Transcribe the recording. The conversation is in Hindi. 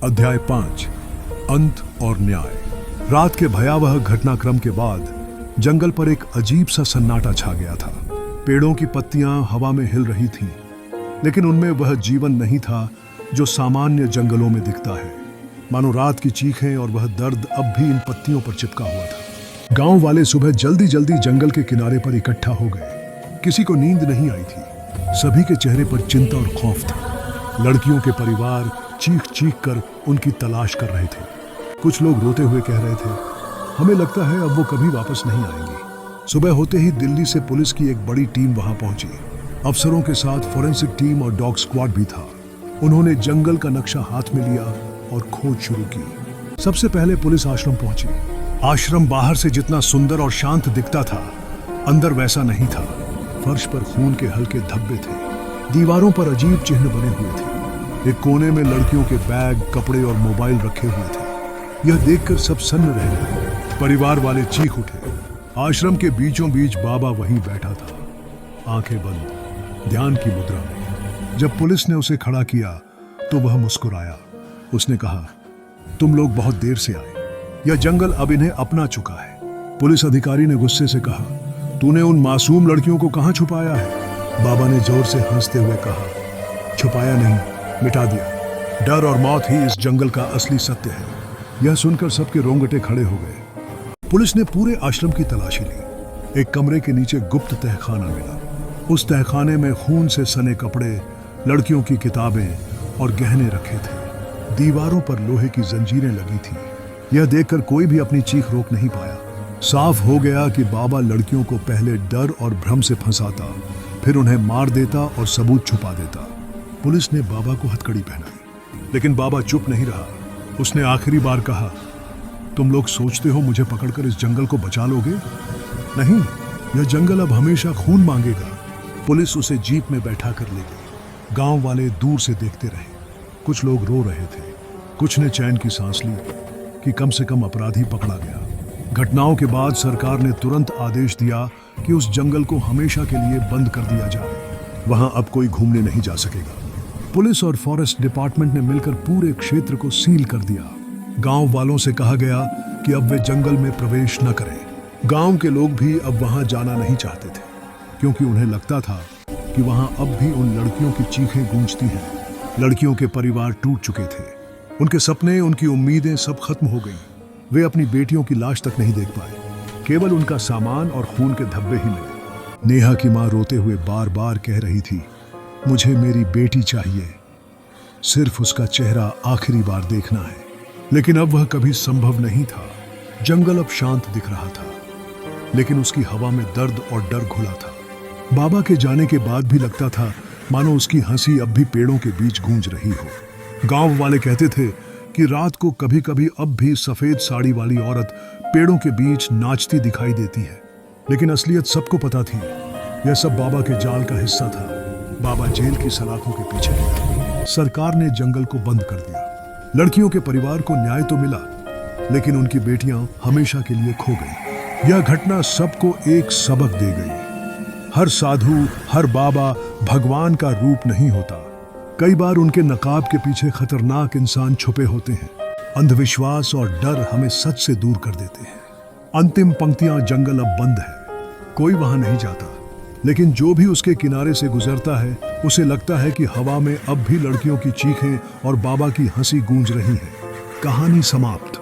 अध्याय 5 अंत और न्याय। रात के भयावह घटनाक्रम के बाद जंगल पर एक अजीब सा सन्नाटा छा गया था। पेड़ों की पत्तियां हवा में हिल रही थीं, लेकिन उनमें वह जीवन नहीं था जो सामान्य जंगलों में दिखता है। मानो रात की चीखें और वह दर्द अब भी इन पत्तियों पर चिपका हुआ था। गांव वाले सुबह जल्दी जल्दी जंगल के किनारे पर इकट्ठा हो गए। किसी को नींद नहीं आई थी। सभी के चेहरे पर चिंता और खौफ था। लड़कियों के परिवार चीख चीख कर उनकी तलाश कर रहे थे। कुछ लोग रोते हुए कह रहे थे, हमें लगता है अब वो कभी वापस नहीं आएंगे। सुबह होते ही दिल्ली से पुलिस की एक बड़ी टीम वहां पहुंची। अफसरों के साथ फोरेंसिक टीम और डॉग स्क्वाड भी था। उन्होंने जंगल का नक्शा हाथ में लिया और खोज शुरू की। सबसे पहले पुलिस आश्रम पहुंची। आश्रम बाहर से जितना सुंदर और शांत दिखता था, अंदर वैसा नहीं था। फर्श पर खून के हल्के धब्बे थे। दीवारों पर अजीब चिन्ह बने हुए थे। एक कोने में लड़कियों के बैग, कपड़े और मोबाइल रखे हुए थे। यह देखकर सब सन्न रह गए। परिवार वाले चीख उठे। आश्रम के बीचों बीच बाबा वहीं बैठा था, आंखें बंद, ध्यान की मुद्रा में। जब पुलिस ने उसे खड़ा किया तो वह मुस्कुराया। उसने कहा, तुम लोग बहुत देर से आए। यह जंगल अब इन्हें अपना चुका है। पुलिस अधिकारी ने गुस्से से कहा, तूने उन मासूम लड़कियों को कहां छुपाया है? बाबा ने जोर से हंसते हुए कहा, छुपाया नहीं, मिटा दिया। डर और मौत ही इस जंगल का असली सत्य है। यह सुनकर सबके रोंगटे खड़े हो गए। पुलिस ने पूरे आश्रम की तलाशी ली। एक कमरे के नीचे गुप्त तहखाना मिला। उस तहखाने में खून से सने कपड़े, लड़कियों की किताबें और गहने रखे थे। दीवारों पर लोहे की जंजीरें लगी थी। यह देखकर कोई भी अपनी चीख रोक नहीं पाया। साफ हो गया कि बाबा लड़कियों को पहले डर और भ्रम से फंसाता, फिर उन्हें मार देता और सबूत छुपा देता। पुलिस ने बाबा को हथकड़ी पहनाई, लेकिन बाबा चुप नहीं रहा। उसने आखिरी बार कहा, तुम लोग सोचते हो मुझे पकड़कर इस जंगल को बचा लोगे? नहीं, यह जंगल अब हमेशा खून मांगेगा। पुलिस उसे जीप में बैठा कर ले गई। गांव वाले दूर से देखते रहे। कुछ लोग रो रहे थे, कुछ ने चैन की सांस ली कि कम से कम अपराधी पकड़ा गया। घटनाओं के बाद सरकार ने तुरंत आदेश दिया कि उस जंगल को हमेशा के लिए बंद कर दिया जाए। वहां अब कोई घूमने नहीं जा सकेगा। पुलिस और फॉरेस्ट डिपार्टमेंट ने मिलकर पूरे क्षेत्र को सील कर दिया। गांव वालों से कहा गया कि अब वे जंगल में प्रवेश न करें। गांव के लोग भी अब वहां जाना नहीं चाहते थे, क्योंकि उन्हें लगता था कि वहां अब भी उन लड़कियों की चीखें गूंजती हैं। लड़कियों के परिवार टूट चुके थे। उनके सपने, उनकी उम्मीदें सब खत्म हो गई। वे अपनी बेटियों की लाश तक नहीं देख पाए। केवल उनका सामान और खून के धब्बे ही मिले। नेहा की मां रोते हुए बार बार कह रही थी, मुझे मेरी बेटी चाहिए। सिर्फ उसका चेहरा आखिरी बार देखना है। लेकिन अब वह कभी संभव नहीं था। जंगल अब शांत दिख रहा था, लेकिन उसकी हवा में दर्द और डर घुला था। बाबा के जाने के बाद भी लगता था मानो उसकी हंसी अब भी पेड़ों के बीच गूंज रही हो। गांव वाले कहते थे कि रात को कभी कभी अब भी सफेद साड़ी वाली औरत पेड़ों के बीच नाचती दिखाई देती है। लेकिन असलियत सबको पता थी, यह सब बाबा के जाल का हिस्सा था। बाबा जेल की सलाखों के पीछे थे। सरकार ने जंगल को बंद कर दिया। लड़कियों के परिवार को न्याय तो मिला, लेकिन उनकी बेटियां हमेशा के लिए खो गई। यह घटना सबको एक सबक दे गई। हर साधु, हर बाबा भगवान का रूप नहीं होता। कई बार उनके नकाब के पीछे खतरनाक इंसान छुपे होते हैं। अंधविश्वास और डर हमें सच से दूर कर देते हैं। अंतिम पंक्तियां, जंगल अब बंद है, कोई वहां नहीं जाता। लेकिन जो भी उसके किनारे से गुजरता है, उसे लगता है कि हवा में अब भी लड़कियों की चीखें और बाबा की हंसी गूंज रही है। कहानी समाप्त।